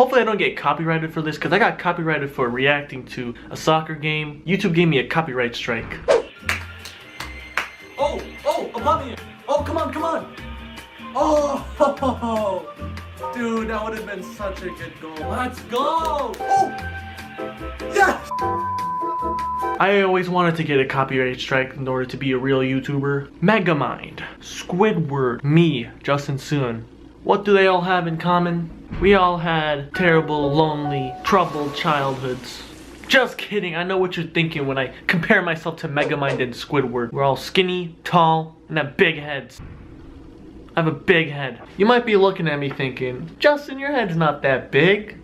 Hopefully I don't get copyrighted for this, because I got copyrighted for reacting to a soccer game. YouTube gave me a copyright strike. Oh, above me. Oh, come on. Oh, dude, that would have been such a good goal. Let's go. Oh, yes. I always wanted to get a copyright strike in order to be a real YouTuber. Megamind, Squidward, me, Justin Soon. What do they all have in common? We all had terrible, lonely, troubled childhoods. Just kidding, I know what you're thinking when I compare myself to Megamind and Squidward. We're all skinny, tall, and have big heads. I have a big head. You might be looking at me thinking, Justin, your head's not that big.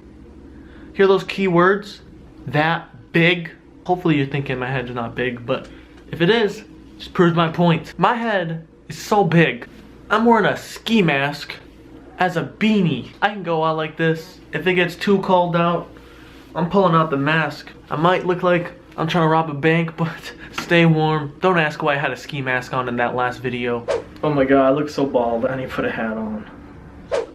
Hear those key words? That big? Hopefully you're thinking my head's not big, but if it is, just proves my point. My head is so big. I'm wearing a ski mask as a beanie. I can go out like this. If it gets too cold out, I'm pulling out the mask. I might look like I'm trying to rob a bank, but stay warm. Don't ask why I had a ski mask on in that last video. Oh my god, I look so bald. I need to put a hat on.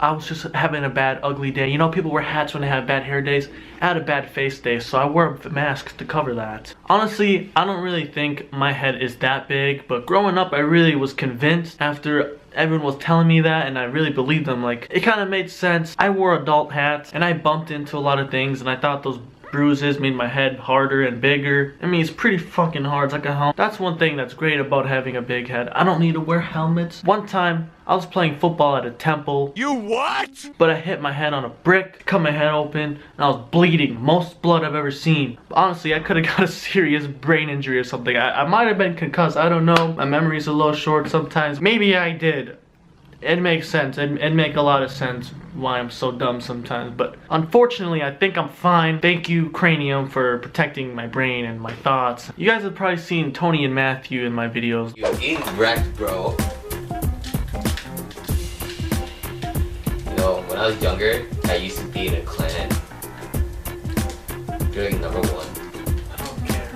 I was just having a bad, ugly day. You know, people wear hats when they have bad hair days. I had a bad face day, so I wore a mask to cover that. Honestly, I don't really think my head is that big, but growing up, I really was convinced after everyone was telling me that, and I really believed them. Like, it kind of made sense. I wore adult hats, and I bumped into a lot of things, and I thought those bruises made my head harder and bigger. I mean, it's pretty fucking hard. It's like a helmet. That's one thing that's great about having a big head. I don't need to wear helmets. One time, I was playing football at a temple. You what? But I hit my head on a brick, cut my head open, and I was bleeding. Most blood I've ever seen. But honestly, I could have got a serious brain injury or something. I might have been concussed. I don't know. My memory's a little short sometimes. Maybe I did. It makes sense. It'd make a lot of sense why I'm so dumb sometimes. But unfortunately, I think I'm fine. Thank you, Cranium, for protecting my brain and my thoughts. You guys have probably seen Tony and Matthew in my videos. You incorrect, bro. You know, when I was younger, I used to be in a clan. You're like number one. I don't care.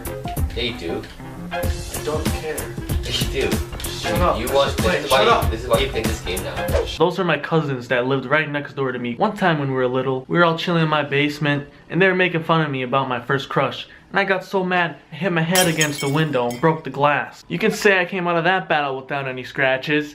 Yeah, you do. I don't care. You do. Shut up. You want this is why you play this game now. Those are my cousins that lived right next door to me. One time when we were little, we were all chilling in my basement, and they were making fun of me about my first crush. And I got so mad, I hit my head against the window and broke the glass. You can say I came out of that battle without any scratches.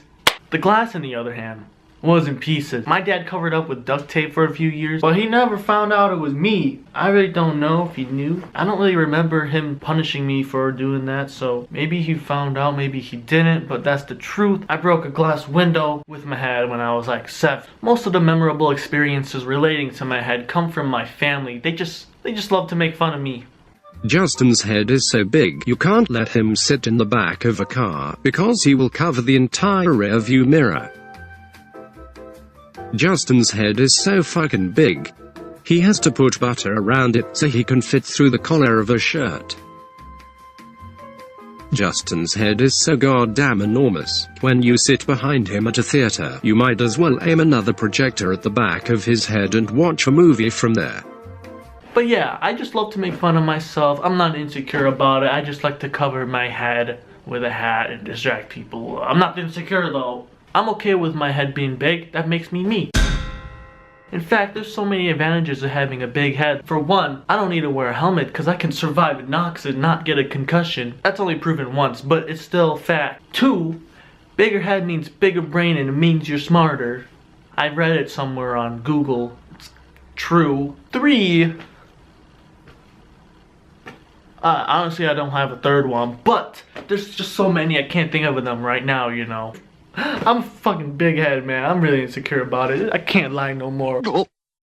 The glass, on the other hand, was in pieces. My dad covered up with duct tape for a few years, but he never found out it was me. I really don't know if he knew. I don't really remember him punishing me for doing that, so maybe he found out, maybe he didn't, but that's the truth. I broke a glass window with my head when I was like 7. Most of the memorable experiences relating to my head come from my family. They just love to make fun of me. Justin's head is so big you can't let him sit in the back of a car because he will cover the entire rear view mirror. Justin's head is so fucking big. He has to put butter around it so he can fit through the collar of a shirt. Justin's head is so goddamn enormous. When you sit behind him at a theater, you might as well aim another projector at the back of his head and watch a movie from there. But yeah, I just love to make fun of myself. I'm not insecure about it. I just like to cover my head with a hat and distract people. I'm not insecure though. I'm okay with my head being big. That makes me me. In fact, there's so many advantages of having a big head. For one, I don't need to wear a helmet because I can survive knocks and not get a concussion. That's only proven once, but it's still fact. 2, bigger head means bigger brain and it means you're smarter. I read it somewhere on Google. It's true. 3, honestly, I don't have a third one, but there's just so many I can't think of them right now, you know. I'm a fucking big head, man. I'm really insecure about it. I can't lie no more.